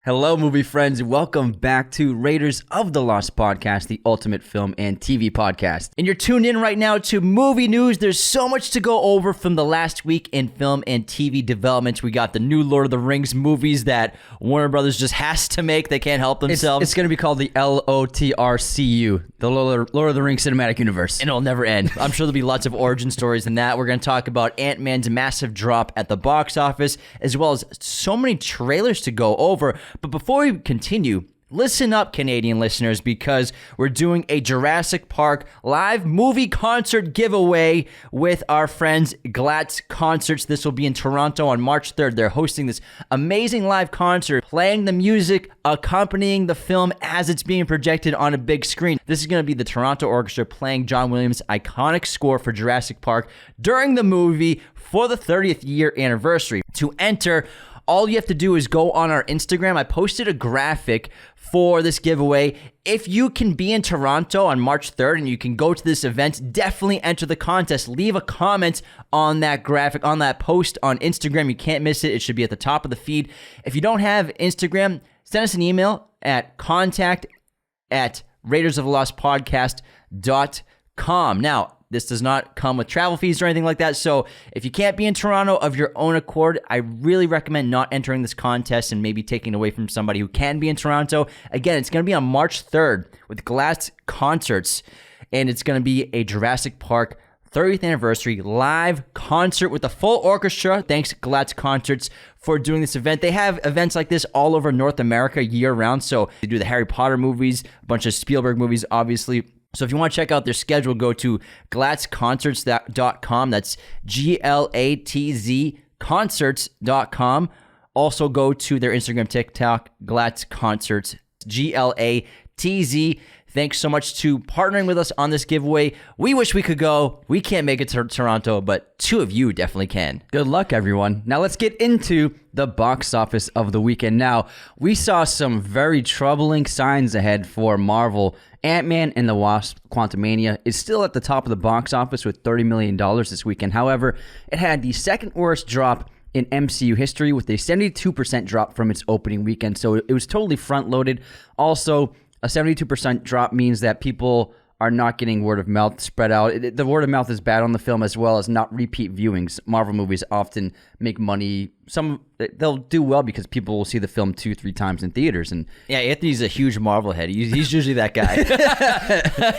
Hello, movie friends. Welcome back to Raiders of the Lost podcast, the ultimate film and TV podcast. And you're tuned in right now to movie news. There's so much to go over from the last week in film and TV developments. We got the new Lord of the Rings movies that Warner Brothers just has to make. They can't help themselves. It's going to be called the LOTR, the Lord of the Rings Cinematic Universe. And it'll never end. I'm sure there'll be lots of origin stories in that. We're going to talk about Ant-Man's massive drop at the box office, as well as so many trailers to go over. But before we continue, listen up, Canadian listeners, because we're doing a Jurassic Park live movie concert giveaway with our friends Glatz Concerts. This will be in Toronto on March 3rd. They're hosting this amazing live concert, playing the music, accompanying the film as it's being projected on a big screen. This is going to be the Toronto Orchestra playing John Williams' iconic score for Jurassic Park during the movie for the 30th year anniversary. To enter, all you have to do is go on our Instagram. I posted a graphic for this giveaway. If you can be in Toronto on March 3rd and you can go to this event, definitely enter the contest. Leave a comment on that graphic, on that post on Instagram. You can't miss it. It should be at the top of the feed. If you don't have Instagram, send us an email at contact@raidersoftheLostpodcast.com. Now, this does not come with travel fees or anything like that. So if you can't be in Toronto of your own accord, I really recommend not entering this contest and maybe taking it away from somebody who can be in Toronto. Again, it's going to be on March 3rd with Glatz Concerts, and it's going to be a Jurassic Park 30th anniversary live concert with the full orchestra. Thanks, Glatz Concerts, for doing this event. They have events like this all over North America year-round. So they do the Harry Potter movies, a bunch of Spielberg movies, obviously. So if you want to check out their schedule, go to glatzconcerts.com. That's GLATZ concerts.com. Also go to their Instagram, TikTok, Glatz Concerts, GLATZ. Thanks so much to partnering with us on this giveaway. We wish we could go. We can't make it to Toronto, but two of you definitely can. Good luck, everyone. Now let's get into the box office of the weekend. Now, we saw some very troubling signs ahead for Marvel. Ant-Man and the Wasp: Quantumania is still at the top of the box office with $30 million this weekend. However, it had the second worst drop in MCU history with a 72% drop from its opening weekend. So it was totally front-loaded. Also, a 72% drop means that people are not getting word of mouth spread out. The word of mouth is bad on the film, as well as not repeat viewings. Marvel movies often make money. They'll do well because people will see the film 2-3 times in theaters. And yeah, Anthony's a huge Marvel head. He's usually that guy.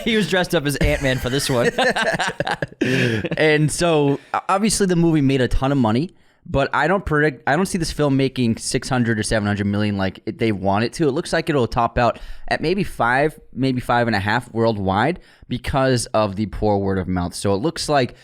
He was dressed up as Ant-Man for this one. And so obviously the movie made a ton of money. But I don't see this film making 600 or 700 million like they want it to. It looks like it'll top out at maybe 5, maybe 5.5 worldwide because of the poor word of mouth. So it looks like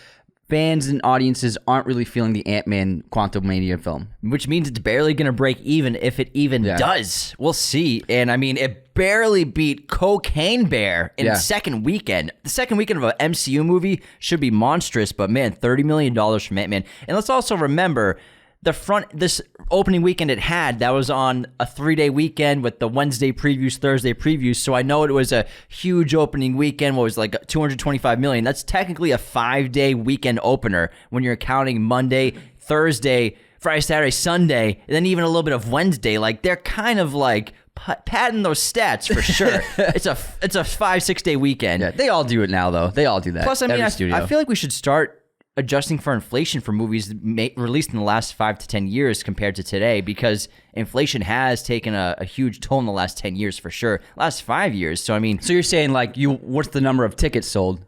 fans and audiences aren't really feeling the Ant-Man Quantumania film. Which means it's barely going to break even if it even does. We'll see. And I mean, it barely beat Cocaine Bear in the second weekend. The second weekend of an MCU movie should be monstrous, but man, $30 million from Ant-Man. And let's also remember, this opening weekend it had, that was on a 3-day weekend with the Wednesday previews, Thursday previews. So I know it was a huge opening weekend. What was like $225 million? That's technically a 5-day weekend opener when you're counting Monday, Thursday, Friday, Saturday, Sunday, and then even a little bit of Wednesday. Like they're kind of like padding those stats for sure. It's a 5-6 day weekend. Yeah, they all do it now though. They all do that. Plus, I mean, I feel like we should start adjusting for inflation for movies released in the last 5 to 10 years compared to today, because inflation has taken a huge toll in the last 10 years for sure. Last 5 years. So I mean, so you're saying like what's the number of tickets sold?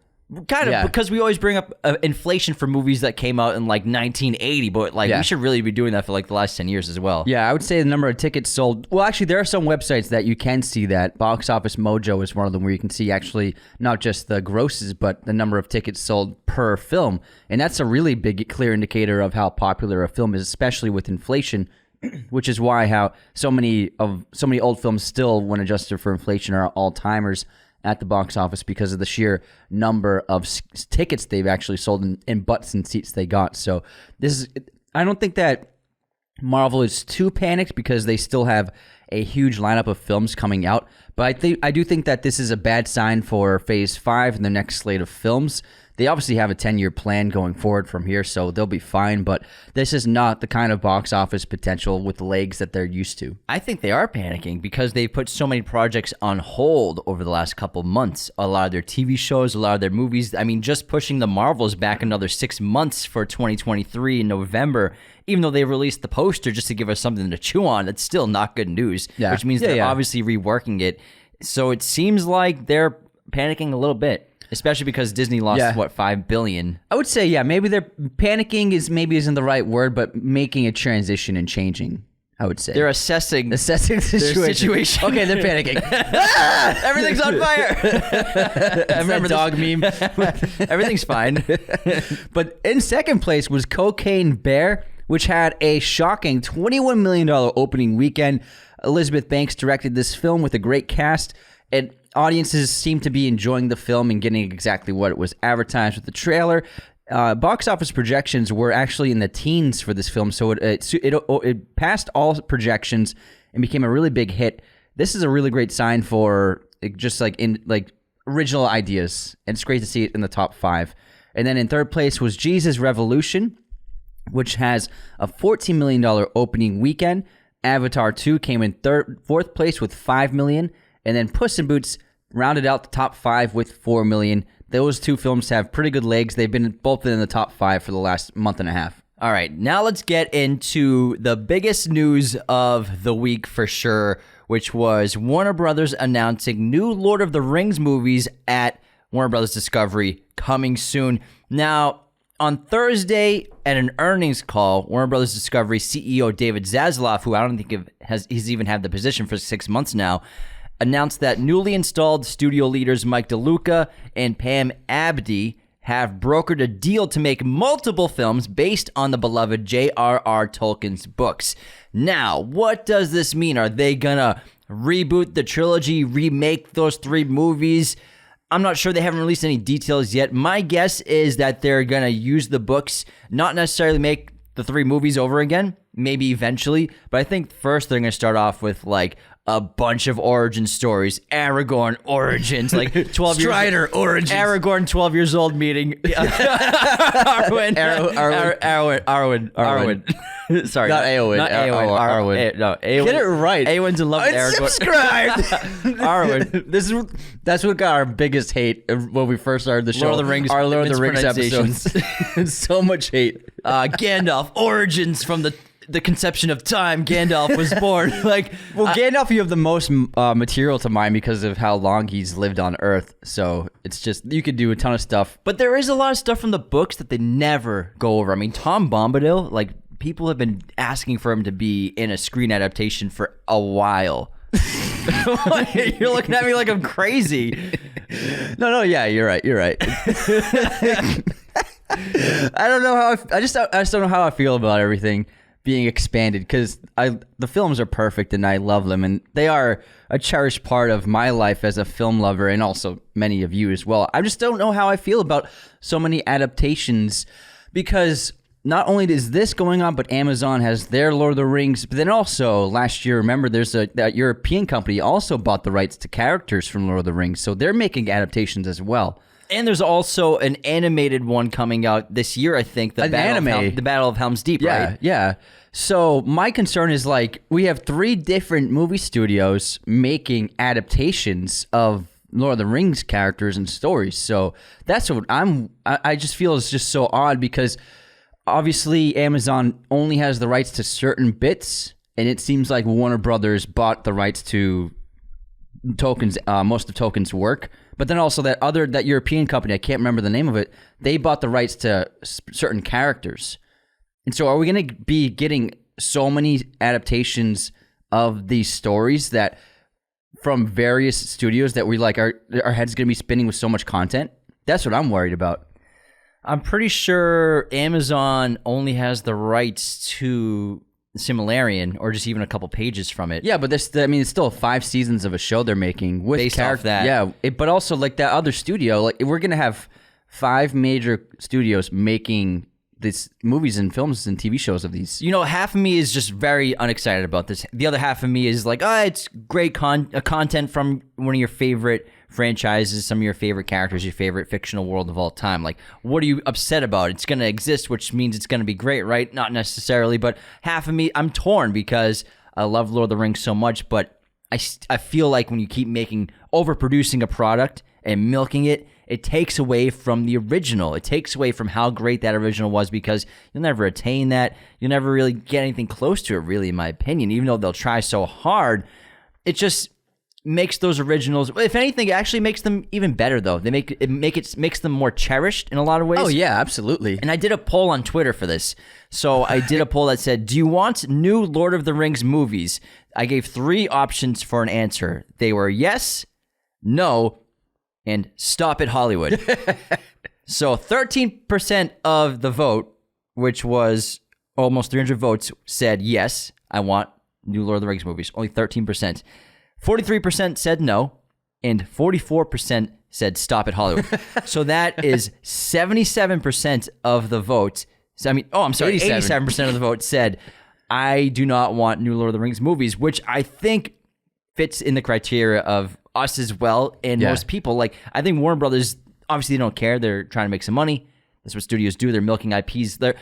Kind of, because we always bring up inflation for movies that came out in like 1980, but like we should really be doing that for like the last 10 years as well. Yeah, I would say the number of tickets sold. Well, actually, there are some websites that you can see that. Box Office Mojo is one of them where you can see actually not just the grosses, but the number of tickets sold per film. And that's a really big, clear indicator of how popular a film is, especially with inflation, which is why how so many old films still, when adjusted for inflation, are all-timers at the box office because of the sheer number of tickets they've actually sold in butts and seats they got. So I don't think that Marvel is too panicked because they still have a huge lineup of films coming out. But I do think that this is a bad sign for Phase 5 and the next slate of films. They obviously have a 10-year plan going forward from here, so they'll be fine. But this is not the kind of box office potential with legs that they're used to. I think they are panicking because they put so many projects on hold over the last couple months. A lot of their TV shows, a lot of their movies. I mean, just pushing the Marvels back another 6 months for 2023 in November, even though they released the poster just to give us something to chew on, it's still not good news, which means they're obviously reworking it. So it seems like they're panicking a little bit. Especially because Disney lost, $5 billion? I would say, maybe they're panicking isn't the right word, but making a transition and changing, I would say. They're assessing the situation. Okay, they're panicking. Everything's on fire. I remember dog meme. Everything's fine. But in second place was Cocaine Bear, which had a shocking $21 million opening weekend. Elizabeth Banks directed this film with a great cast, and audiences seem to be enjoying the film and getting exactly what it was advertised with the trailer. Box office projections were actually in the teens for this film, so it passed all projections and became a really big hit. This is a really great sign for just original ideas, and it's great to see it in the top 5. And then in third place was Jesus Revolution, which has a $14 million opening weekend. Avatar 2 came in fourth place with $5 million. And then Puss in Boots rounded out the top 5 with $4 million. Those two films have pretty good legs. They've both been in the top 5 for the last month and a half. All right, now let's get into the biggest news of the week for sure, which was Warner Brothers announcing new Lord of the Rings movies at Warner Brothers Discovery coming soon. Now, on Thursday, at an earnings call, Warner Brothers Discovery CEO David Zaslav, who I don't think he's even had the position for 6 months now, announced that newly installed studio leaders Mike DeLuca and Pam Abdi have brokered a deal to make multiple films based on the beloved J.R.R. Tolkien's books. Now, what does this mean? Are they gonna reboot the trilogy, remake those 3 movies? I'm not sure. They haven't released any details yet. My guess is that they're gonna use the books, not necessarily make the 3 movies over again, maybe eventually, but I think first they're gonna start off with a bunch of origin stories. Aragorn origins, 12 Strider years origins. Aragorn, 12 years old, meeting Arwen. Sorry, not Eowyn. Not Eowyn. Arwen. No, Eowyn. Get it right. Eowyn's in love with Aragorn. Subscribed. Arwen. That's what got our biggest hate when we first started the show. Lord of the Rings. Our Lord of the Rings episodes. So much hate. Gandalf origins from the conception of time. Gandalf was born. Gandalf, you have the most material to mine because of how long he's lived on Earth. So it's just, you could do a ton of stuff. But there is a lot of stuff from the books that they never go over. I mean, Tom Bombadil, people have been asking for him to be in a screen adaptation for a while. You're looking at me like I'm crazy. No, yeah, you're right. I don't know how I just don't know how I feel about everything being expanded, because the films are perfect and I love them, and they are a cherished part of my life as a film lover, and also many of you as well. I just don't know how I feel about so many adaptations, because not only is this going on, but Amazon has their Lord of the Rings, but then also last year, remember, that European company also bought the rights to characters from Lord of the Rings, so they're making adaptations as well. And there's also an animated one coming out this year, I think. The Battle of Helm's Deep, right? Yeah. So my concern is we have 3 different movie studios making adaptations of Lord of the Rings characters and stories. So that's what I just feel is just so odd, because obviously Amazon only has the rights to certain bits, and it seems like Warner Brothers bought the rights to most of Tolkien's work. But then also that European company, I can't remember the name of it, they bought the rights to certain characters. And so are we going to be getting so many adaptations of these stories that from various studios that we our head's going to be spinning with so much content? That's what I'm worried about. I'm pretty sure Amazon only has the rights to Silmarillion, or just even a couple pages from it. Yeah, but it's still 5 seasons of a show they're making with based off that. Yeah, but also that other studio, we're gonna have 5 major studios making these movies and films and TV shows of these. Half of me is just very unexcited about this. The other half of me is it's great content from one of your favorite franchises, some of your favorite characters, your favorite fictional world of all time. Like, what are you upset about? It's going to exist, which means it's going to be great, right? Not necessarily, but half of me, I'm torn because I love Lord of the Rings so much, but I feel like when you keep overproducing a product and milking it, it takes away from the original. It takes away from how great that original was because you'll never attain that. You'll never really get anything close to it, really, in my opinion. Even though they'll try so hard, it just makes those originals. If anything, it actually makes them even better, though. Makes them more cherished in a lot of ways. Oh yeah, absolutely. And I did a poll on Twitter for this. So I did a poll that said, "Do you want new Lord of the Rings movies?" I gave 3 options for an answer. They were yes, no, and stop it, Hollywood. So 13% of the vote, which was almost 300 votes, said yes, I want new Lord of the Rings movies. Only 13%. 43% said no, and 44% said stop it, Hollywood. So that is 77% of the vote. So, 87% of the vote said, I do not want new Lord of the Rings movies, which I think fits in the criteria of us as well and most people. Like, I think Warner Brothers, obviously they don't care. They're trying to make some money. That's what studios do. They're milking IPs. They're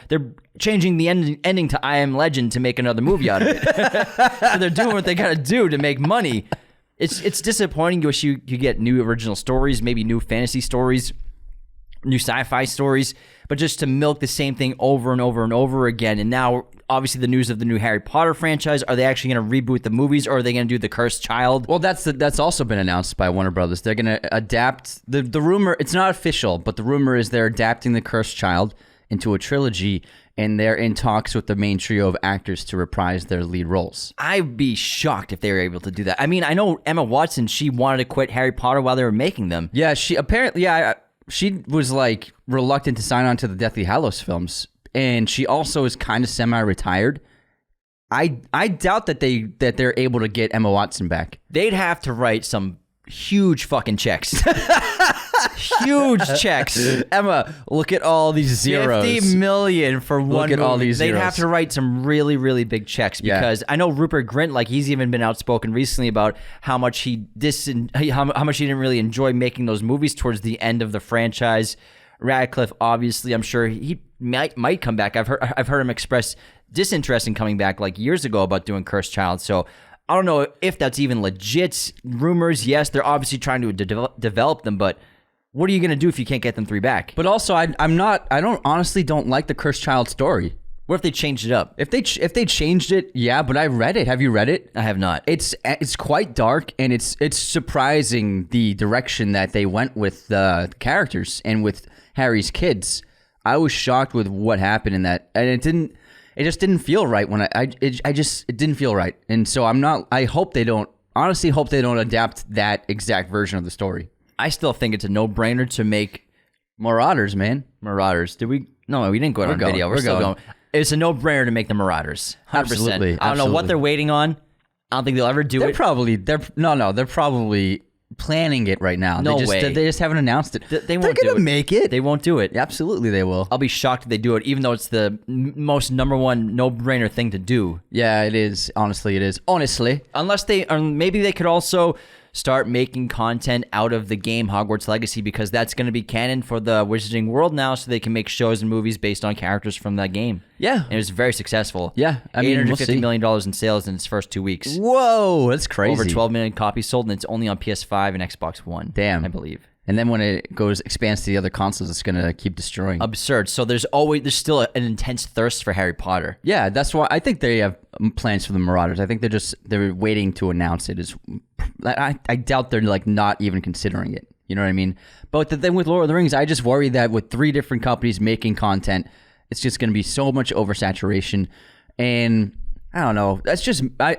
changing the ending to I Am Legend to make another movie out of it. So they're doing what they got to do to make money. It's disappointing. You wish you get new original stories, maybe new fantasy stories, new sci-fi stories, but just to milk the same thing over and over and over again. And now, obviously, the news of the new Harry Potter franchise. Are they actually going to reboot the movies, or are they going to do The Cursed Child? Well, that's also been announced by Warner Brothers. They're going to adapt the rumor. It's not official, but the rumor is they're adapting The Cursed Child into a trilogy, and they're in talks with the main trio of actors to reprise their lead roles. I'd be shocked if they were able to do that. I mean, I know Emma Watson, she wanted to quit Harry Potter while they were making them. Yeah, she apparently, she was like reluctant to sign on to the Deathly Hallows films, and she also is kind of semi-retired. I doubt that they're able to get Emma Watson back. They'd have to write some huge fucking checks. Huge checks. Emma, look at all these zeros. 50 million for one Look at movie. all these They'd zeros. have to write some really, really big checks because I know Rupert Grint, like he's even been outspoken recently about how much he how much he didn't really enjoy making those movies towards the end of the franchise. Radcliffe, obviously, I'm sure he might come back. I've heard him express disinterest in coming back like years ago about doing Cursed Child. So I don't know if that's even legit. Rumors, yes, they're obviously trying to develop them, but what are you going to do if you can't get them 3 back? But also, I honestly don't like the Cursed Child story. What if they changed it up? If they changed it, yeah, but I read it. Have you read it? I have not. It's quite dark, and it's surprising the direction that they went with the characters and with Harry's kids. I was shocked with what happened in that, and it just didn't feel right when it didn't feel right. And so I hope they don't adapt that exact version of the story. I still think it's a no-brainer to make Marauders, man. Marauders. Did we? No, we didn't go on video. We're still going. It's a no-brainer to make the Marauders. 100%. Absolutely. I don't know what they're waiting on. I don't think they'll ever do it. They're probably planning it right now. No way. They just haven't announced it. They won't do it. Make it. They won't do it. Absolutely, they will. I'll be shocked if they do it, even though it's the most number one no-brainer thing to do. Yeah, it is. Honestly, it is. Honestly. Unless maybe they could also start making content out of the game Hogwarts Legacy, because that's going to be canon for the Wizarding World now, so they can make shows and movies based on characters from that game. Yeah. And it was very successful. Yeah. I mean, $850 million in sales in its first 2 weeks. Whoa, that's crazy. Over 12 million copies sold, and it's only on PS5 and Xbox One. Damn. I believe. And then when it expands to the other consoles, it's going to keep destroying. Absurd. So there's still an intense thirst for Harry Potter. Yeah, that's why I think they have plans for the Marauders. I think they're waiting to announce it. I doubt they're like not even considering it. You know what I mean? But the thing with Lord of the Rings, I just worry that with 3 different companies making content, it's just going to be so much oversaturation. And I don't know.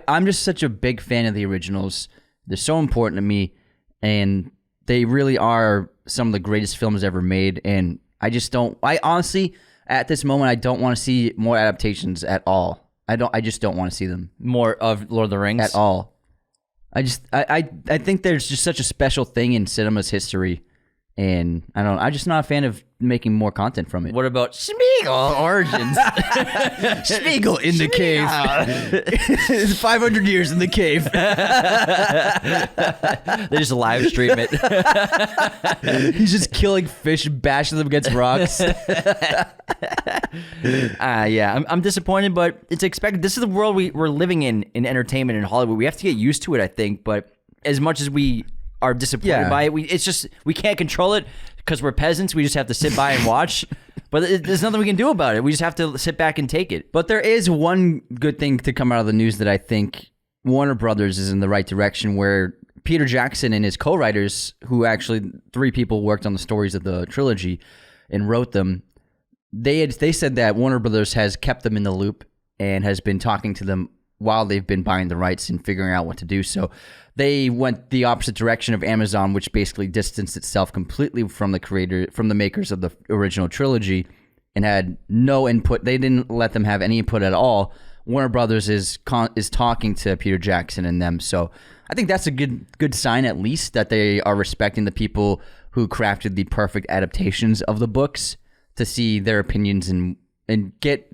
I'm just such a big fan of the originals. They're so important to me, and they really are some of the greatest films ever made. And I honestly, at this moment, I don't want to see more adaptations at all. I just don't want to see them. More of Lord of the Rings? At all. I think there's just such a special thing in cinema's history. And I'm just not a fan of making more content from it. What about Spiegel origins? Spiegel in the cave. 500 years in the cave. They just live stream it. He's just killing fish, bashing them against rocks. Yeah, I'm disappointed, but it's expected. This is the world we're living in entertainment in Hollywood. We have to get used to it, I think. But as much as we are disappointed by it, we can't control it because we're peasants. We just have to sit by and watch. But there's nothing we can do about it. We just have to sit back and take it. But there is one good thing to come out of the news that I think Warner Brothers is in the right direction, where Peter Jackson and his co-writers, who actually 3 people worked on the stories of the trilogy and wrote them, they said that Warner Brothers has kept them in the loop and has been talking to them while they've been buying the rights and figuring out what to do. So they went the opposite direction of Amazon, which basically distanced itself completely from the makers of the original trilogy, and had no input. They didn't let them have any input at all. Warner Brothers is talking to Peter Jackson and them. So I think that's a good sign, at least, that they are respecting the people who crafted the perfect adaptations of the books, to see their opinions and get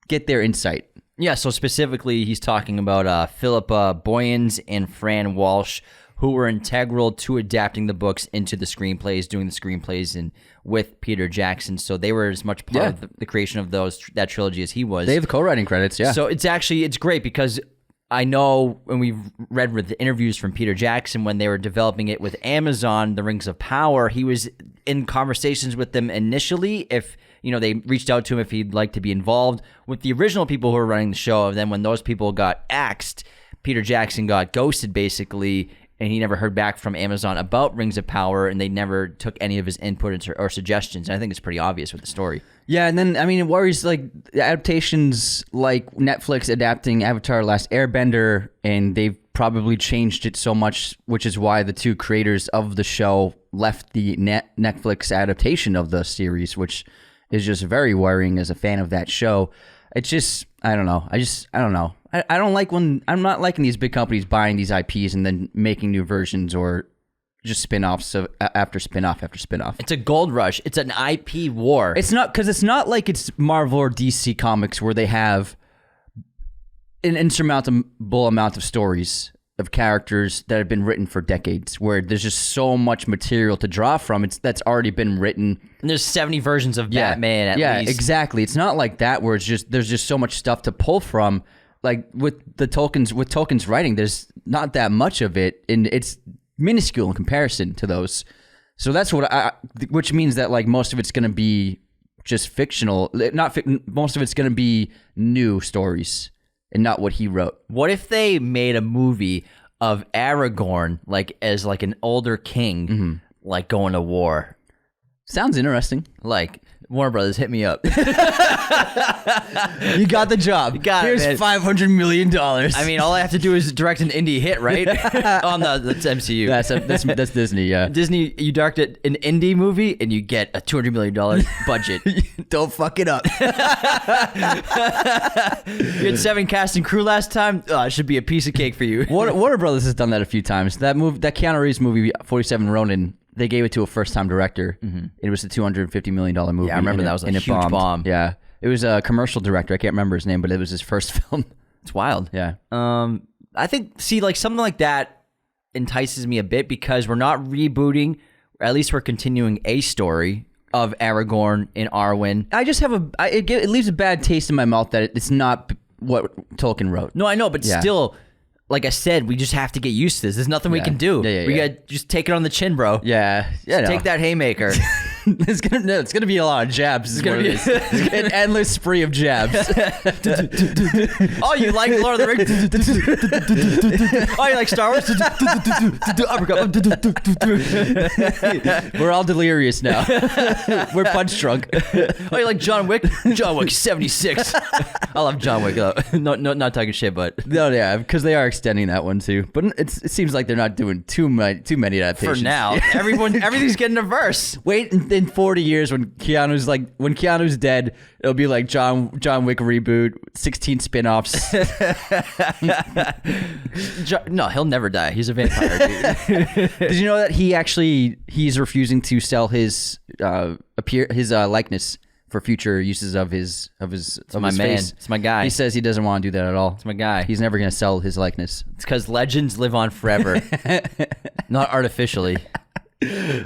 their insight. Yeah, so specifically, he's talking about Philippa Boyens and Fran Walsh, who were integral to adapting the books into the screenplays, doing the screenplays and with Peter Jackson. So they were as much part of the creation of that trilogy as he was. They have co-writing credits, yeah. So it's great because I know when we've read with the interviews from Peter Jackson when they were developing it with Amazon, The Rings of Power, he was in conversations with them initially if they reached out to him if he'd like to be involved with the original people who were running the show. And then when those people got axed, Peter Jackson got ghosted basically, and he never heard back from Amazon about Rings of Power, and they never took any of his input or suggestions. And I think it's pretty obvious with the story. Yeah, and then, it worries, adaptations like Netflix adapting Avatar Last Airbender, and they've probably changed it so much, which is why the 2 creators of the show left the Netflix adaptation of the series, which is just very worrying as a fan of that show. It's just, I don't know. I don't know. I don't like I'm not liking these big companies buying these IPs and then making new versions or just spin-offs after spin-off after spin-off. It's a gold rush. It's an IP war. It's not like it's Marvel or DC Comics where they have an insurmountable amount of stories of characters that have been written for decades, where there's just so much material to draw from. That's already been written. And there's 70 versions of Batman at least. Yeah, exactly. It's not like that where there's just so much stuff to pull from. Like with Tolkien's writing, there's not that much of it, and it's minuscule in comparison to those. So that's which means that most of it's going to be just fictional. Most of it's going to be new stories and not what he wrote. What if they made a movie of Aragorn as an older king, going to war? Sounds interesting. Warner Brothers, hit me up. You got the job. You got Here's it, $500 million. All I have to do is direct an indie hit, right? Oh, no, that's MCU. That's Disney, yeah. Disney, you directed an indie movie and you get a $200 million budget. Don't fuck it up. You had 7 cast and crew last time. It should be a piece of cake for you. Warner Brothers has done that a few times. That Keanu Reeves movie, 47 Ronin, they gave it to a first-time director. It was a $250 million movie. Yeah, I remember that was a huge bomb. Yeah. It was a commercial director. I can't remember his name, but it was his first film. It's wild. Yeah. I think, something like that entices me a bit because we're not rebooting, or at least we're continuing a story of Aragorn and Arwen. I just have it leaves a bad taste in my mouth that it's not what Tolkien wrote. No, I know, but still... Like I said, we just have to get used to this. There's nothing we can do. We gotta just take it on the chin, bro. Yeah. Take that haymaker. It's gonna be a lot of jabs. It's gonna be an endless spree of jabs. Oh, you like Lord of the Rings? Oh, you like Star Wars? We're all delirious now. We're punch drunk. Oh, you like John Wick? John Wick 76. I love John Wick though. No, not talking shit, but no, yeah, because they are extending that one too. But it seems like they're not doing too many adaptations for now. Everything's getting a verse. Wait in 40 years when Keanu's dead, it'll be like John Wick reboot, 16 spin-offs. No, he'll never die. He's a vampire, dude. Did you know that he's refusing to sell his likeness for future uses of his my man. face. It's my guy. He says he doesn't want to do that at all. It's my guy. He's never going to sell his likeness. It's because legends live on forever, not artificially.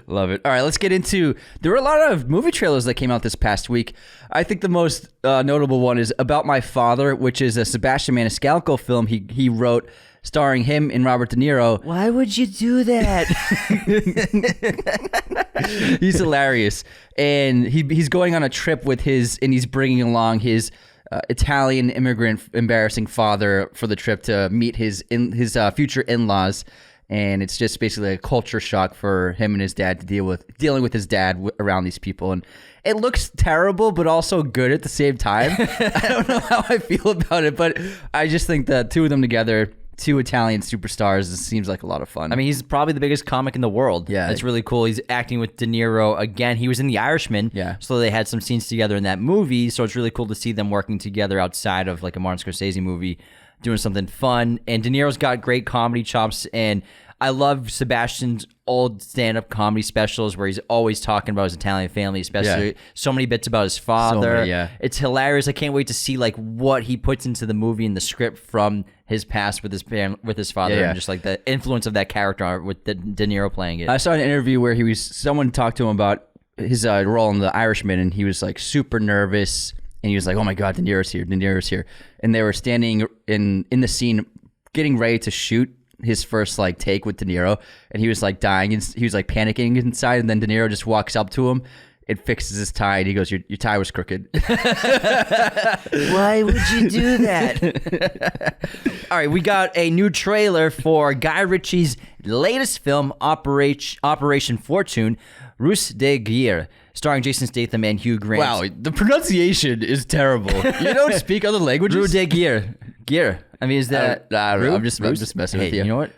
Love it. All right, let's get into. There were a lot of movie trailers that came out this past week. I think the most notable one is About My Father, which is a Sebastian Maniscalco film he wrote, starring him and Robert De Niro. Why would you do that? He's hilarious, and he's going on a trip with and he's bringing along his Italian immigrant embarrassing father for the trip to meet his future in-laws. And it's just basically a culture shock for him and his dad to dealing with his dad around these people. And it looks terrible, but also good at the same time. I don't know how I feel about it, but I just think that two of them together, two Italian superstars, it seems like a lot of fun. I mean, he's probably the biggest comic in the world. Yeah. It's really cool. He's acting with De Niro again. He was in The Irishman. Yeah. So they had some scenes together in that movie. So it's really cool to see them working together outside of like a Martin Scorsese movie, doing something fun. And De Niro's got great comedy chops, and I love Sebastian's old stand-up comedy specials where he's always talking about his Italian family, especially so many bits about his father. many, yeah. It's hilarious. I can't wait to see like what he puts into the movie and the script from his past with his father, Yeah. and just like the influence of that character with De Niro playing it. I saw an interview where someone talked to him about his role in The Irishman, and he was like super nervous, and he was like, "Oh my God, De Niro's here," and they were standing in the scene, getting ready to shoot his first like take with De Niro, and he was like dying, and he was like panicking inside, and then De Niro just walks up to him and fixes his tie, and he goes, your tie was crooked. Why would you do that? All right, we got a new trailer for Guy Ritchie's latest film, Operation Fortune, Ruse de Guerre, starring Jason Statham and Hugh Grant. Wow, the pronunciation is terrible. You don't speak other languages? Ruse de Guerre. I mean, is that... I don't know. I'm just Ruse? messing Hey, with you. you know what?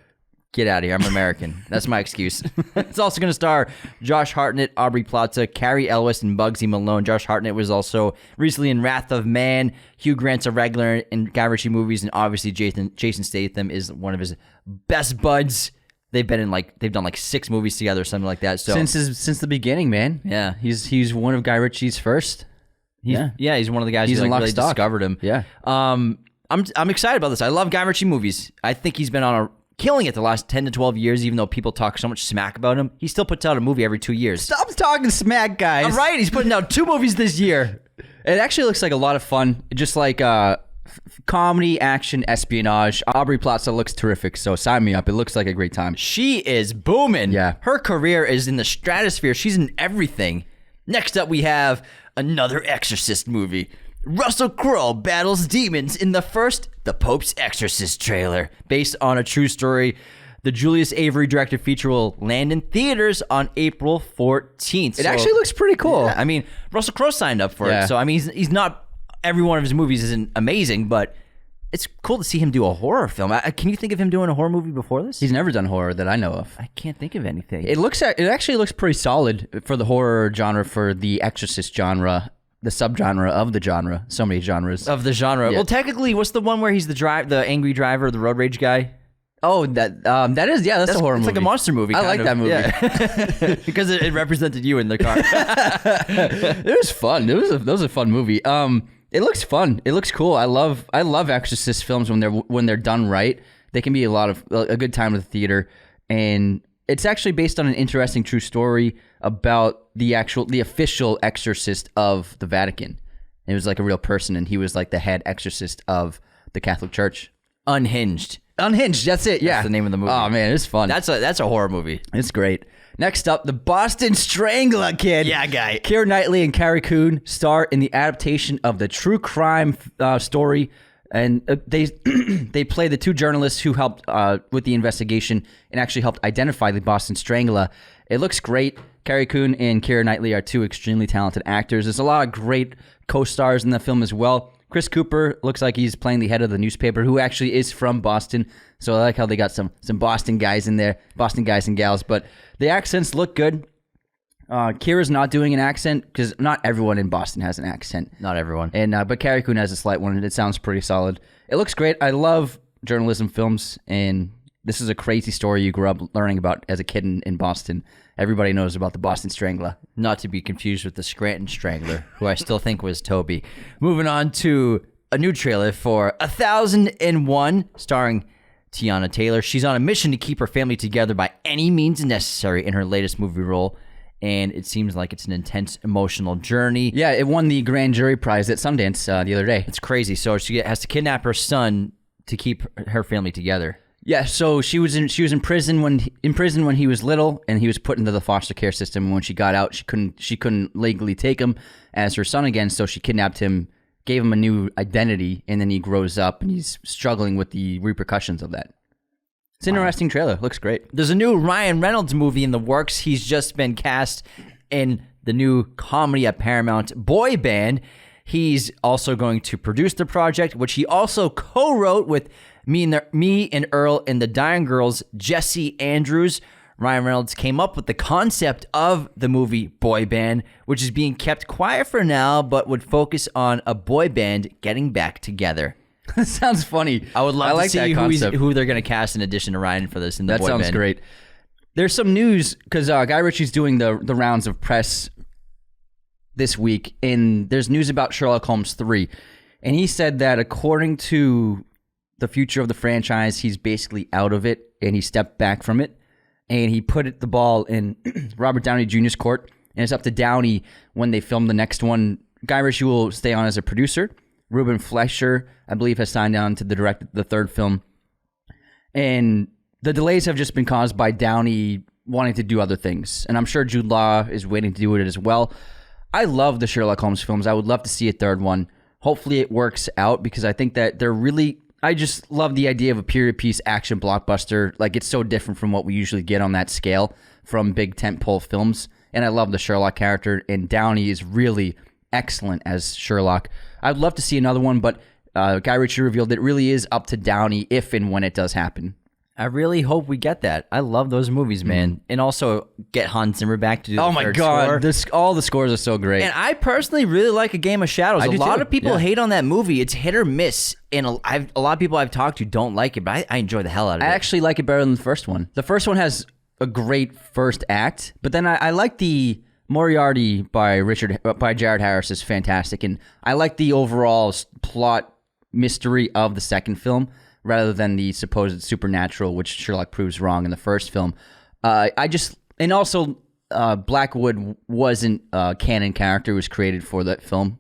Get out of here. I'm American. That's my excuse. It's also going to star Josh Hartnett, Aubrey Plaza, Carrie Elwes, and Bugsy Malone. Josh Hartnett was also recently in Wrath of Man. Hugh Grant's a regular in Guy Ritchie movies, and obviously Jason Statham is one of his best buds. They've done like 6 movies together or something like that. So Since the beginning, man. yeah, He's one of Guy Ritchie's first. he's one of the guys He's who in like, Lock, really Stock. discovered him. Yeah. I'm excited about this. I love Guy Ritchie movies. I think he's been on killing it the last 10 to 12 years, even though people talk so much smack about him. He still puts out a movie every 2 years. Stop talking smack, guys. All right, he's putting out 2 movies this year. It actually looks like a lot of fun. Just like comedy, action, espionage. Aubrey Plaza looks terrific, so sign me up. It looks like a great time. She is booming. Yeah. Her career is in the stratosphere. She's in everything. Next up, we have another Exorcist movie. Russell Crowe battles demons in The Pope's Exorcist trailer. Based on a true story, the Julius Avery directed feature will land in theaters on April 14th. It actually looks pretty cool. Yeah, I mean, Russell Crowe signed up for Yeah. it. So, I mean, he's not, every one of his movies isn't amazing, but it's cool to see him do a horror film. Can you think of him doing a horror movie before this? He's never done horror that I know of. I can't think of anything. It actually looks pretty solid for the horror genre, for the Exorcist genre, the subgenre of the genre. So many genres. Of the genre. Yeah. Well, technically, what's the one where he's the angry driver, the road rage guy? Oh, that's a horror movie. It's like a monster movie. I like that movie. Yeah. Because it represented you in the car. It was fun. That was a fun movie. It looks fun. It looks cool. I love Exorcist films when they're done right. They can be a good time at the theater, and it's actually based on an interesting true story about the official exorcist of the Vatican. It was like a real person, and he was like the head exorcist of the Catholic Church. Unhinged. That's it. Yeah, That's the name of the movie. Oh man, it's fun. That's a horror movie. It's great. Next up, the Boston Strangler kid. Yeah, guy. Keira Knightley and Carrie Coon star in the adaptation of the true crime story, and they play the 2 journalists who helped with the investigation and actually helped identify the Boston Strangler. It looks great. Carrie Coon and Keira Knightley are 2 extremely talented actors. There's a lot of great co-stars in the film as well. Chris Cooper looks like he's playing the head of the newspaper, who actually is from Boston. So I like how they got some Boston guys in there, Boston guys and gals. But the accents look good. Kira's not doing an accent because not everyone in Boston has an accent. Not everyone. And but Carrie Coon has a slight one, and it sounds pretty solid. It looks great. I love journalism films, and this is a crazy story you grew up learning about as a kid in Boston. Everybody knows about the Boston Strangler. Not to be confused with the Scranton Strangler, who I still think was Toby. Moving on to a new trailer for 1001, starring Tiana Taylor. She's on a mission to keep her family together by any means necessary in her latest movie role, and it seems like it's an intense emotional journey. Yeah, it won the grand jury prize at Sundance the other day. It's crazy. So she has to kidnap her son to keep her family together. Yeah, so she was in prison when he was little, and he was put into the foster care system. When she got out, she couldn't legally take him as her son again, so she kidnapped him, gave him a new identity, and then he grows up and he's struggling with the repercussions of that. It's an interesting trailer. Looks great. There's a new Ryan Reynolds movie in the works. He's just been cast in the new comedy at Paramount, Boy Band. He's also going to produce the project, which he also co-wrote with me and Earl and the Dying Girls, Jesse Andrews. Ryan Reynolds came up with the concept of the movie Boy Band, which is being kept quiet for now, but would focus on a boy band getting back together. That sounds funny. I would love to see that who they're going to cast in addition to Ryan for this in the That boy sounds band. great. There's some news, because Guy Ritchie's doing the rounds of press this week, and there's news about Sherlock Holmes 3. And he said that according to the future of the franchise, he's basically out of it, and he stepped back from it. And he put the ball in Robert Downey Jr.'s court, and it's up to Downey when they film the next one. Guy Ritchie will stay on as a producer. Ruben Fleischer, I believe, has signed on to direct the third film. And the delays have just been caused by Downey wanting to do other things. And I'm sure Jude Law is waiting to do it as well. I love the Sherlock Holmes films. I would love to see a third one. Hopefully it works out, because I think that they're really... I just love the idea of a period piece action blockbuster. Like, it's so different from what we usually get on that scale from big tentpole films. And I love the Sherlock character, and Downey is really excellent as Sherlock. I'd love to see another one, but Guy Ritchie revealed it really is up to Downey if and when it does happen. I really hope we get that. I love those movies, man. And also get Hans Zimmer back to do the Oh my third God, score. all the scores are so great. And I personally really like A Game of Shadows. I A do lot too, of people yeah. hate on that movie. It's hit or miss. And a lot of people I've talked to don't like it, but I enjoy the hell out of it. I actually like it better than the first one. The first one has a great first act, but then I like the Moriarty by Jared Harris is fantastic, and I like the overall plot mystery of the second film rather than the supposed supernatural, which Sherlock proves wrong in the first film. And also Blackwood wasn't a canon character; it was created for that film.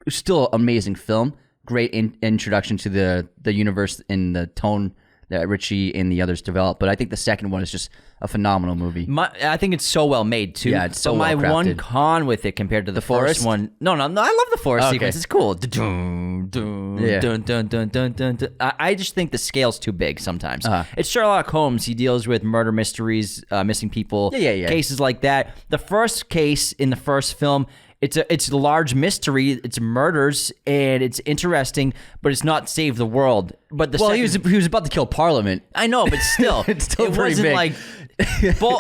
It was still an amazing film. Great introduction to the universe and the tone that Ritchie and the others developed. But I think the second one is just a phenomenal movie. I think it's so well made too. Yeah, it's so but my well crafted. one con with it compared to the forest? first one. No, I love the forest Okay. sequence. It's cool. Dun, dun, Yeah. dun, dun, dun, dun, dun, dun. I just think the scale's too big sometimes. Uh-huh. It's Sherlock Holmes. He deals with murder mysteries, missing people, Yeah. cases like that. The first case in the first film, it's a large mystery. It's murders, and it's interesting, but it's not save the world. But He was about to kill Parliament. I know, but still, It's still it pretty wasn't big. like. Well,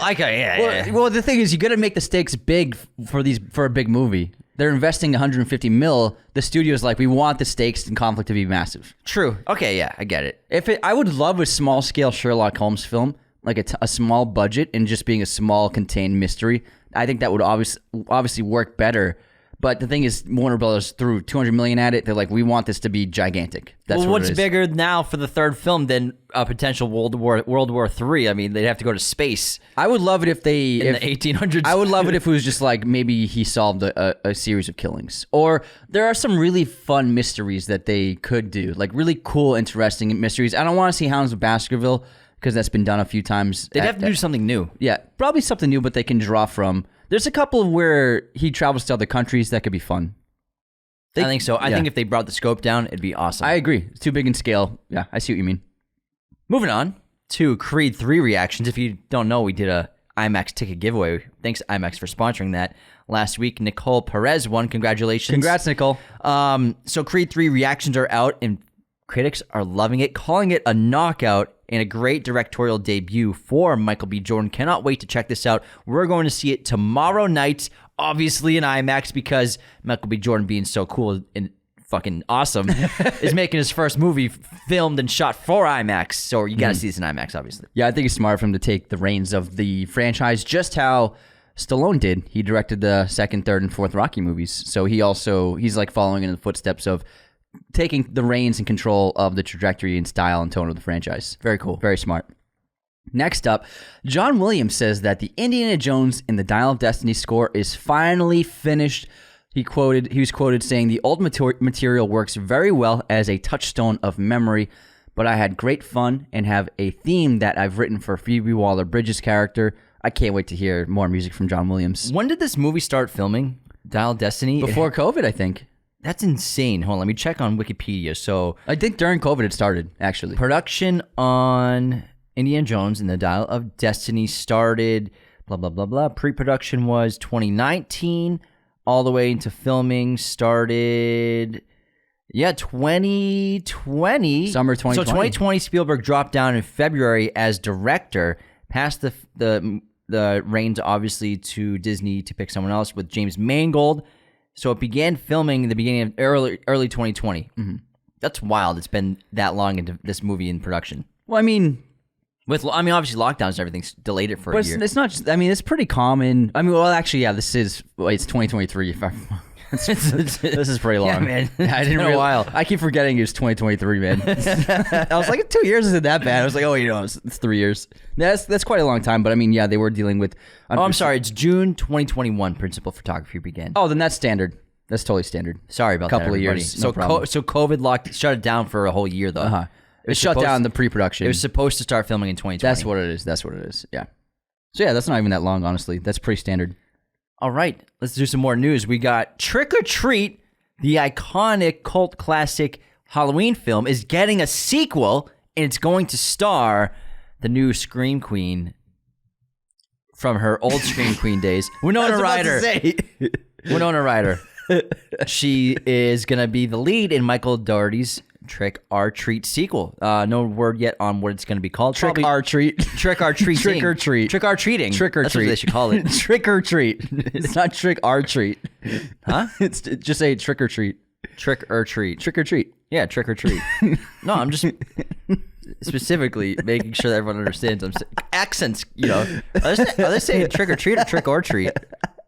the thing is, you got to make the stakes big for a big movie. They're investing 150 mil. The studio's like, we want the stakes and conflict to be massive. True. Okay, yeah, I get it. I would love a small scale Sherlock Holmes film, like a small budget and just being a small contained mystery. I think that would obviously work better. But the thing is, Warner Brothers threw $200 million at it. They're like, we want this to be gigantic. That's Well, what what's it is. bigger now for the third film than a potential World War III? I mean, they'd have to go to space I would love it if they in the 1800s. I would love it if it was just like maybe he solved a series of killings. Or there are some really fun mysteries that they could do, like really cool, interesting mysteries. I don't want to see Hounds of Baskerville because that's been done a few times. They'd have to do something new. Yeah, probably something new, but they can draw from. There's a couple of where he travels to other countries that could be fun. I think so. I yeah. think if they brought the scope down, it'd be awesome. I agree. It's too big in scale. Yeah, I see what you mean. Moving on to Creed 3 reactions. If you don't know, we did a IMAX ticket giveaway. Thanks, IMAX, for sponsoring that last week. Nicole Perez won. Congratulations. Congrats, Nicole. So Creed 3 reactions are out, and critics are loving it, calling it a knockout and a great directorial debut for Michael B. Jordan. Cannot wait to check this out. We're going to see it tomorrow night, obviously in IMAX, because Michael B. Jordan being so cool fucking awesome, is making his first movie filmed and shot for IMAX. So you got to see this in IMAX, obviously. Yeah, I think it's smart for him to take the reins of the franchise, just how Stallone did. He directed the second, third, and fourth Rocky movies. So he's like following in the footsteps of taking the reins and control of the trajectory and style and tone of the franchise. Very cool. Very smart. Next up, John Williams says that the Indiana Jones and the Dial of Destiny score is finally finished. He was quoted saying, "The old material works very well as a touchstone of memory, but I had great fun and have a theme that I've written for Phoebe Waller-Bridge's character. I can't wait to hear more music from John Williams." When did this movie start filming? Dial of Destiny? Before COVID, I think. That's insane. Hold on, let me check on Wikipedia. So I think during COVID it started, actually. Production on Indiana Jones and the Dial of Destiny started, blah, blah, blah, blah. Pre-production was 2019. All the way into filming started, 2020. Summer 2020. So 2020, Spielberg dropped down in February as director, passed the reins, obviously, to Disney to pick someone else with James Mangold. So it began filming in the beginning of early 2020. Mm-hmm. That's wild. It's been that long into this movie in production. Well, I mean, obviously lockdowns and everything's delayed it for a year. It's not just, it's pretty common. It's 2023. This is pretty long. Yeah, man. I didn't been a while. I keep forgetting it's 2023, man. I was like, 2 years isn't that bad. I was like, it's 3 years. That's quite a long time. But they were dealing with. I'm sorry. It's June 2021. Principal photography began. Oh, then that's standard. That's totally standard. Sorry about that. Couple of years. So COVID shut it down for a whole year though. Uh-huh. It shut down the pre-production. It was supposed to start filming in 2020. That's what it is. Yeah. So yeah, that's not even that long, honestly. That's pretty standard. All right, let's do some more news. We got Trick or Treat, the iconic cult classic Halloween film, is getting a sequel, and it's going to star the new Scream Queen from her old Scream Queen days, Winona Ryder. Winona Ryder. She is going to be the lead in Michael Dougherty's Trick or Treat sequel. No word yet on what it's going to be called. Trick or Treat. Trick or Treat. Trick or Treat. Trick or Treating. Trick or That's Treat. what they should call it. Trick or Treat. It's not Trick or Treat. Huh? It's just say Trick or Treat. Trick or Treat. Trick or Treat. Yeah, Trick or Treat. No, I'm just specifically making sure that everyone understands. Accents, Are they saying Trick or Treat or Trick or Treat?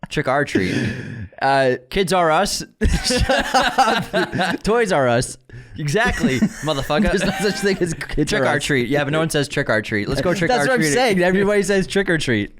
Trick or Treat. Kids Are Us. Toys Are Us. Exactly, motherfucker. There's no such thing as Kids Trick Are or Us. Treat. Yeah, but no one says Trick or Treat. Let's go Trick or Treat. That's what I'm saying. Everybody says Trick or Treat.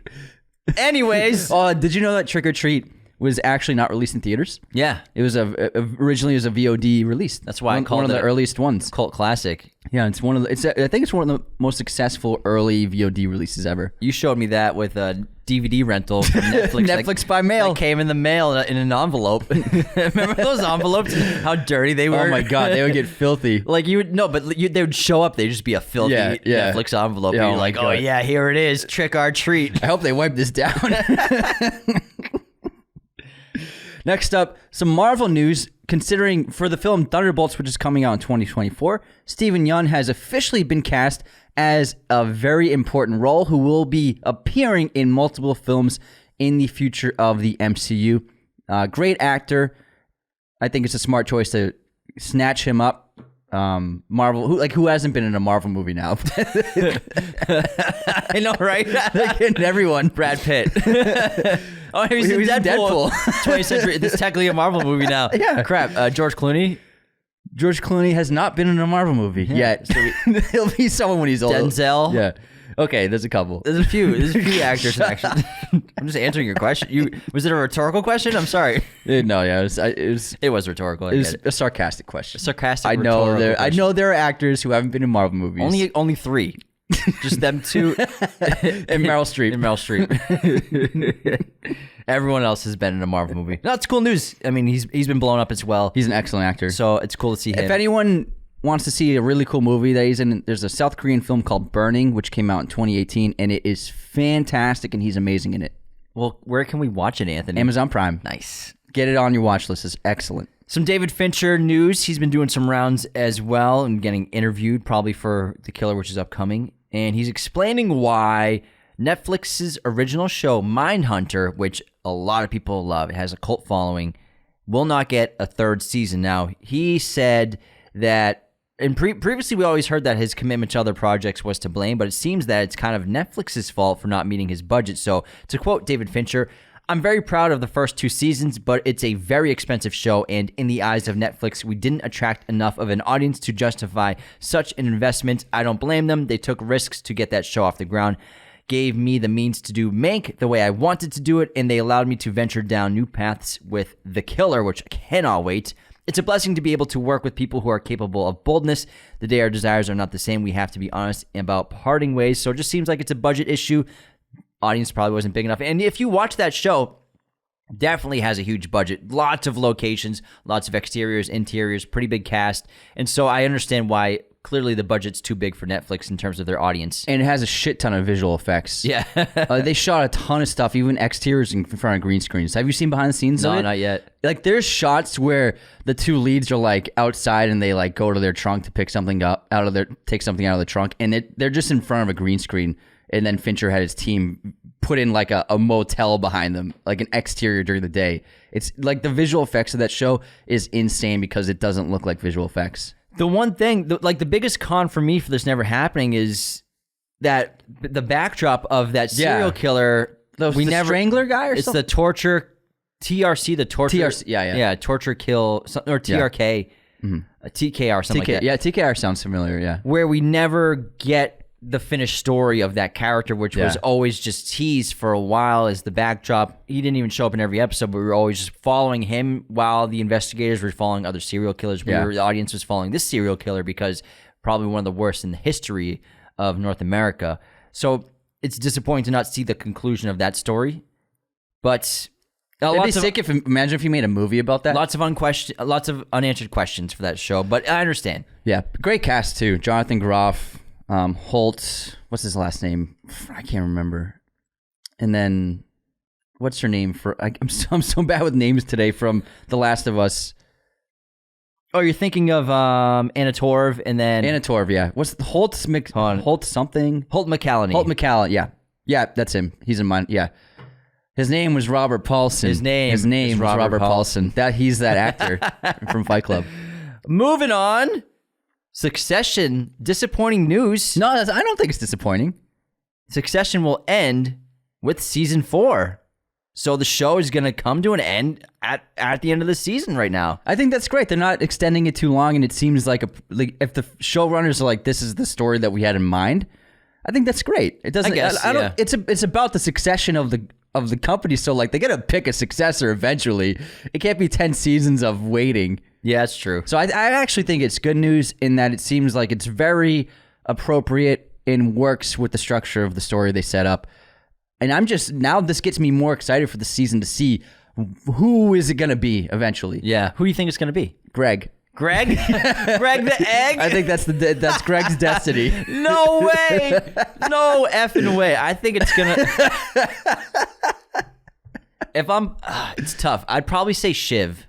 Anyways. Did you know that Trick or Treat was actually not released in theaters? Yeah. It was originally a VOD release. That's why I called one of the earliest ones. Cult classic. Yeah, it's I think it's one of the most successful early VOD releases ever. You showed me that with a DVD rental from Netflix. Netflix by mail. That came in the mail in an envelope. Remember those envelopes? How dirty they were? Oh my god, they would get filthy. Like they would show up. They'd just be a filthy Netflix envelope. Yeah, and you're like, oh yeah, here it is, Trick or Treat. I hope they wipe this down. Next up, some Marvel news. Considering for the film Thunderbolts, which is coming out in 2024, Steven Yeun has officially been cast as a very important role who will be appearing in multiple films in the future of the MCU. Great actor. I think it's a smart choice to snatch him up. Marvel, who hasn't been in a Marvel movie now? I know, right? Everyone. Brad Pitt. Oh, he was in Deadpool. 20th century. This is technically a Marvel movie now. Yeah. Crap. George Clooney. George Clooney has not been in a Marvel movie yet. So he'll be someone when he's older. Denzel. Yeah. Okay, there's a couple. There's a few actors actually. I'm just answering your question. Was it a rhetorical question? I'm sorry. No, yeah, it was rhetorical. It was a sarcastic question. Sarcastic. I know there are actors who haven't been in Marvel movies. Only three. Just them two and Meryl Streep. Everyone else has been in a Marvel movie. No, it's cool news. I mean, he's been blown up as well. He's an excellent actor. So it's cool to see him. If anyone wants to see a really cool movie that he's in, there's a South Korean film called Burning, which came out in 2018, and it is fantastic, and he's amazing in it. Well, where can we watch it, Anthony? Amazon Prime. Nice. Get it on your watch list. It's excellent. Some David Fincher news. He's been doing some rounds as well and getting interviewed probably for The Killer, which is upcoming. And he's explaining why Netflix's original show, Mindhunter, which a lot of people love, it has a cult following, will not get a third season. Now, he said that, and previously we always heard that his commitment to other projects was to blame, but it seems that it's kind of Netflix's fault for not meeting his budget. So, to quote David Fincher, I'm very proud of the first 2 seasons, but it's a very expensive show, and in the eyes of Netflix, we didn't attract enough of an audience to justify such an investment. I don't blame them. They took risks to get that show off the ground, gave me the means to do Mank the way I wanted to do it, and they allowed me to venture down new paths with The Killer, which I cannot wait. It's a blessing to be able to work with people who are capable of boldness. The day our desires are not the same, we have to be honest about parting ways. So it just seems like it's a budget issue. Audience probably wasn't big enough. And if you watch that show, definitely has a huge budget. Lots of locations, lots of exteriors, interiors, pretty big cast. And so I understand why clearly the budget's too big for Netflix in terms of their audience. And it has a shit ton of visual effects. Yeah. They shot a ton of stuff, even exteriors in front of green screens. Have you seen behind the scenes of it? No, not yet. Like, there's shots where the 2 leads are like outside and they like go to their trunk to pick something up take something out of the trunk, and they're just in front of a green screen. And then Fincher had his team put in like a motel behind them, like an exterior during the day. It's like the visual effects of that show is insane because it doesn't look like visual effects. The one thing, the biggest con for me for this never happening is that the backdrop of that serial killer. The Strangler guy or it's something? the torture, TRC, the torture. TRC, yeah. Yeah, torture, kill, or TRK, a TKR, something like that. Yeah, TKR sounds familiar, yeah. Where we never get the finished story of that character, which was always just teased for a while as the backdrop. He didn't even show up in every episode, but we were always just following him while the investigators were following other serial killers. The audience was following this serial killer because probably one of the worst in the history of North America. So it's disappointing to not see the conclusion of that story. But it'd be sick imagine if you made a movie about that. Lots of unanswered questions for that show, but I understand. Yeah, great cast too. Jonathan Groff. Holt, what's his last name? I can't remember. And then, what's her name? I'm so bad with names today from The Last of Us. Oh, you're thinking of Anna Torv, and then Anna Torv, yeah. What's Holt something? Holt McCallany. Holt McCallany, yeah, that's him. He's in mine. Yeah, his name was Robert Paulson. His name was Robert Paulson. He's that actor from Fight Club. Moving on. Succession, disappointing news. No, I don't think it's disappointing. Succession will end with season 4. So the show is going to come to an end at the end of the season right now. I think that's great. They're not extending it too long, and it seems like if the showrunners are like, this is the story that we had in mind, I think that's great. It doesn't. I guess, I don't. It's about the succession of the company. So like they got to pick a successor eventually. It can't be 10 seasons of waiting. Yeah, that's true. So I actually think it's good news in that it seems like it's very appropriate and works with the structure of the story they set up. And now this gets me more excited for the season to see who is it going to be eventually. Yeah. Who do you think it's going to be? Greg? Greg the egg? I think that's Greg's destiny. No way. No effing way. I think it's going to... it's tough. I'd probably say Shiv.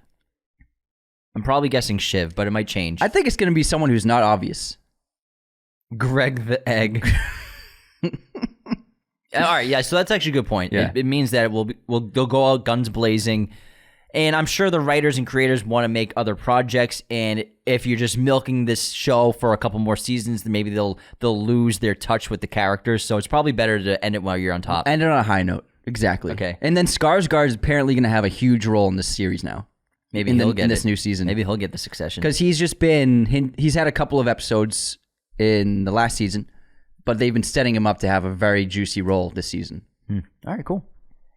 I'm probably guessing Shiv, but it might change. I think it's going to be someone who's not obvious. Greg the egg. All right, yeah, so that's actually a good point. Yeah. It means that they'll go out guns blazing, and I'm sure the writers and creators want to make other projects, and if you're just milking this show for a couple more seasons, then maybe they'll lose their touch with the characters, so it's probably better to end it while you're on top. End it on a high note. Exactly. Okay. And then Skarsgård is apparently going to have a huge role in this series now. Maybe in he'll get this new season. Maybe he'll get the Succession. Because he's had a couple of episodes in the last season, but they've been setting him up to have a very juicy role this season. All right, cool.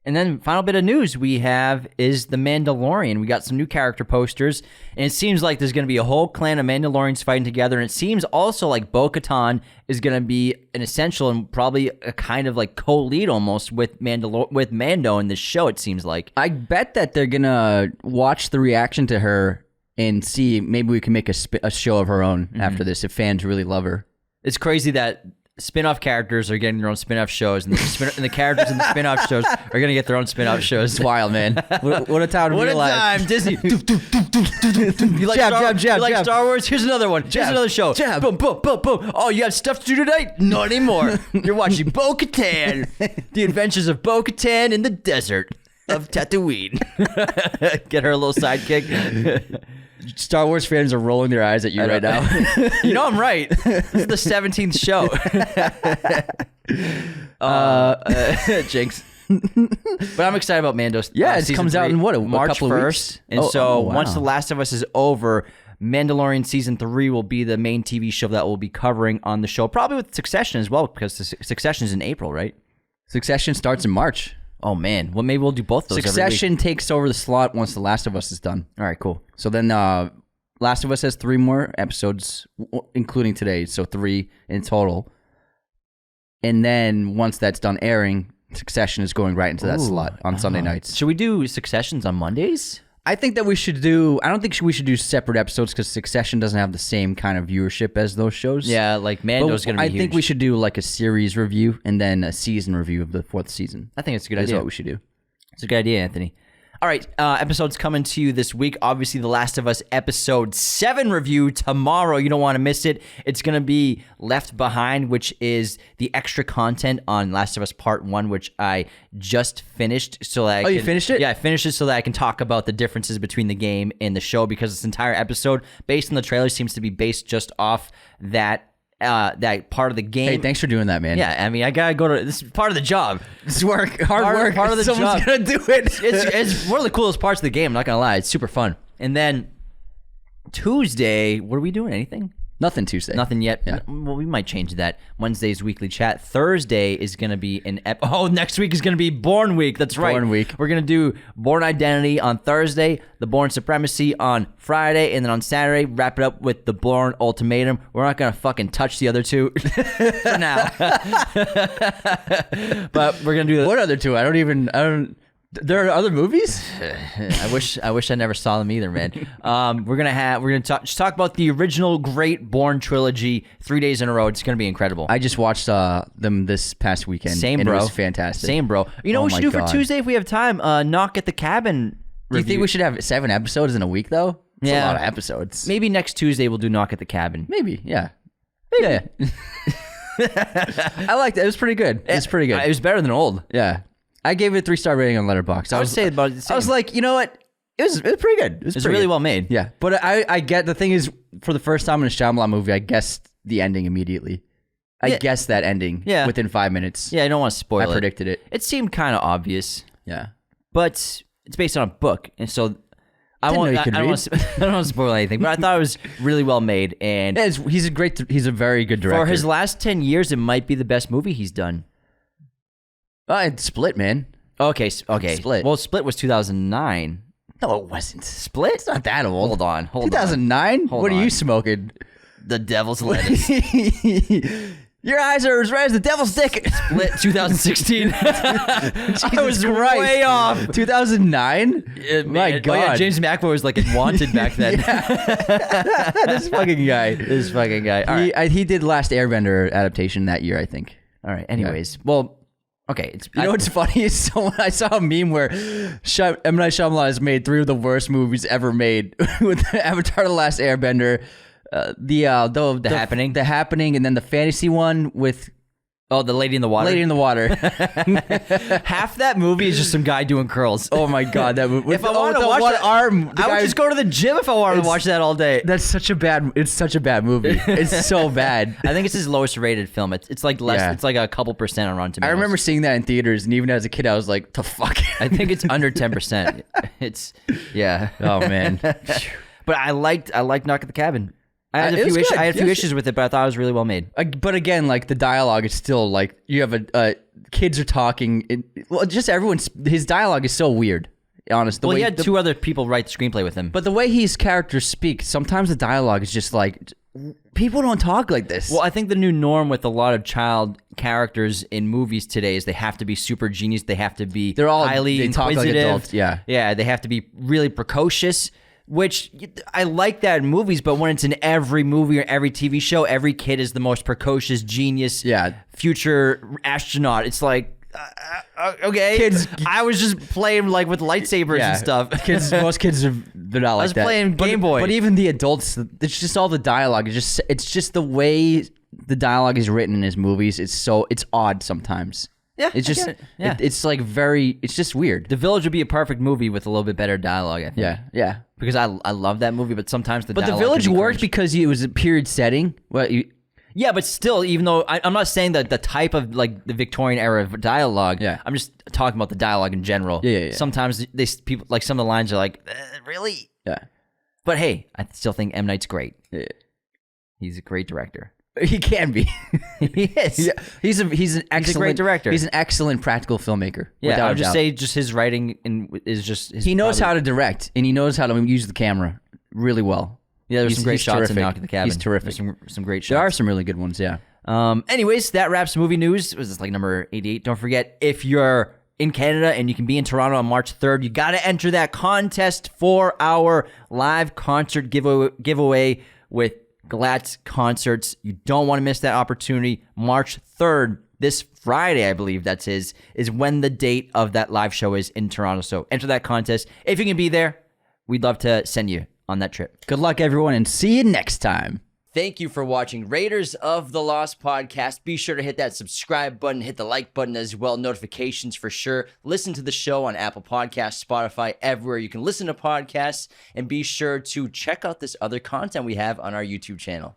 And then final bit of news we have is The Mandalorian. We got some new character posters, and it seems like there's going to be a whole clan of Mandalorians fighting together, and it seems also like Bo-Katan is going to be an essential and probably a kind of like co-lead almost with Mando in this show, it seems like. I bet that they're going to watch the reaction to her and see maybe we can make a show of her own after this if fans really love her. It's crazy that spin-off characters are getting their own spin-off shows, and the characters in the spin-off shows are going to get their own spin-off shows. It's wild, man. What a time to be alive. What a time. Disney. You like jab. Star Wars? Here's another one. Here's another show. Jab. Boom, boom, boom, boom. Oh, you have stuff to do tonight? Not anymore. You're watching Bo-Katan. The Adventures of Bo-Katan in the Desert. of Tatooine. Get her a little sidekick. Star Wars fans are rolling their eyes at you right now. You know I'm right. This is the 17th show. Jinx. But I'm excited about Mando's. Yeah, it comes out in what, a March couple of 1st. weeks? And Wow. once The Last of Us is over, Mandalorian season 3 will be the main TV show that we'll be covering on the show. Probably with Succession as well, because Succession is in April, right? Succession starts in March. Oh man, well maybe we'll do both those. Succession takes over the slot once The Last of Us is done. All right, cool. So then Last of Us has 3 more episodes, including today, so 3 in total. And then once that's done airing, Succession is going right into that slot on Sunday nights. Should we do Successions on Mondays? I think that we should do... I don't think we should do separate episodes because Succession doesn't have the same kind of viewership as those shows. Yeah, like Mando's going to be I huge. think we should do like a series review and then a season review of the 4th season. I think it's a good That's idea. what we should do. It's a good idea, Anthony. All right, episodes coming to you this week. Obviously, The Last of Us Episode 7 review tomorrow. You don't want to miss it. It's going to be Left Behind, which is the extra content on Last of Us Part 1, which I just finished. So that you finished it? Yeah, I finished it so that I can talk about the differences between the game and the show, because this entire episode, based on the trailer, seems to be based just off that part of the game. Hey, thanks for doing that, man. Yeah, I mean, I gotta go to this is part of the job. It's work, hard work. Part of the Someone's job. gonna do it. It's one of the coolest parts of the game. I'm not gonna lie, it's super fun. And then Tuesday, what are we doing? Anything? Nothing Tuesday. Nothing yet. Yeah. Well, we might change that. Wednesday's weekly chat. Thursday is going to be next week is going to be Born Week. That's right. Born Week. We're going to do Born Identity on Thursday, the Born Supremacy on Friday, and then on Saturday, wrap it up with the Born Ultimatum. We're not going to fucking touch the other two for now. But we're going to do What other 2? I don't. There are other movies? I wish I never saw them either, man. We're gonna talk about the original great Bourne trilogy 3 days in a row. It's gonna be incredible. I just watched them this past weekend. Same, and bro. It was fantastic. Same, bro. You know what we should do for God. Tuesday if we have time? Knock at the Cabin. Do you think we should have 7 episodes in a week though? It's Yeah. a lot of episodes. Maybe next Tuesday we'll do Knock at the Cabin. Maybe, yeah. Yeah. I liked it. It was pretty good. It's pretty good. It was better than old. Yeah. I gave it a 3-star rating on Letterboxd. I would say about the same. I was like, you know what? It was pretty good. It was It's pretty really good. well made. Yeah. But I get, the thing is, for the first time in a Shyamalan movie, I guessed the ending immediately. I guessed that ending within 5 minutes. Yeah, I don't want to spoil it. I predicted it. It seemed kind of obvious, Yeah. but it's based on a book, and so I Didn't know won't. you I could don't read. want to, I don't want to spoil anything, but I thought it was really well made, and Yeah, he's a very good director. for his last 10 years, it might be the best movie he's done. It's Split, man. Okay. Split. Well, Split was 2009. No, it wasn't. Split? It's not that old. Hold on. 2009? Hold What are on. you smoking? The Devil's Lettuce. Your eyes are as red as the devil's dick. Split 2016. I was Christ. way off. 2009? My God. Oh, yeah, James McAvoy was like Wanted back then. This fucking guy. This fucking guy. All right. He did Last Airbender adaptation that year, I think. All right. Anyways. Well, okay. You know what's funny is I saw a meme where M. Night Shyamalan has made 3 of the worst movies ever made with Avatar: The Last Airbender, the Happening? The Happening, and then the fantasy one with Oh, The Lady in the Water. Lady in the Water. Half that movie is just some guy doing curls. Oh my God, that movie! If I wanted to watch one that, arm, I would just go to the gym if I wanted to It's- watch that all day. That's such a bad. It's such a bad movie. It's so bad. I think it's his lowest rated film. It's like less. Yeah. It's like a couple percent on Rotten Tomatoes. I remember seeing that in theaters, and even as a kid, I was like, "The fuck." I think it's under 10%. It's yeah. Oh man. But I liked Knock at the Cabin. I had It a was few issues. good. I had a few Yes. issues with it, but I thought it was really well made. But again, like the dialogue is still like you have kids are talking. Just everyone's his dialogue is so weird. Honest. Well, he had 2 other people write the screenplay with him. But the way his characters speak, sometimes the dialogue is just like people don't talk like this. Well, I think the new norm with a lot of child characters in movies today is they have to be super genius. They have to be They're all- highly they talk like inquisitive. adults, yeah. Yeah, they have to be really precocious, which I like that in movies, but when it's in every movie or every TV show, every kid is the most precocious genius Yeah. future astronaut. It's like, okay. Kids- I was just playing like with lightsabers and stuff. Most kids they're not like was that. playing Game Boy. But even the adults, it's just all the dialogue. It's just the way the dialogue is written in his movies. It's odd sometimes. Yeah, It's I just, get it. Yeah. it's like very, it's just weird. The Village would be a perfect movie with a little bit better dialogue, I think. Yeah, yeah. Because I love that movie, but sometimes But The dialogue Village can be worked cringe. because it was a period setting. Well, Yeah, but still, even though I'm not saying that the type of like the Victorian era of dialogue. Yeah. I'm just talking about the dialogue in general. Yeah. Sometimes people like some of the lines are like, really? yeah. But hey, I still think M. Night's great. Yeah. He's a great director. He can be. He is. Yeah, he's an excellent great director. He's an excellent practical filmmaker. Yeah, without I a would just doubt. say just his writing is just. He knows how to direct and he knows how to use the camera really well. Yeah, there's He's- some great he's shots terrific. in Knock at the Cabin. He's terrific. There's some great shots. There are some really good ones. Yeah. Anyways, that wraps movie news. Was this like number 88? Don't forget, if you're in Canada and you can be in Toronto on March 3rd, you got to enter that contest for our live concert giveaway with Glatz Concerts. You don't want to miss that opportunity. March 3rd, this Friday, I believe is when the date of that live show is in Toronto. So enter that contest. If you can be there, we'd love to send you on that trip. Good luck, everyone, and see you next time. Thank you for watching Raiders of the Lost podcast. Be sure to hit that subscribe button, hit the like button as well, notifications for sure. Listen to the show on Apple Podcasts, Spotify, everywhere you can listen to podcasts, and be sure to check out this other content we have on our YouTube channel.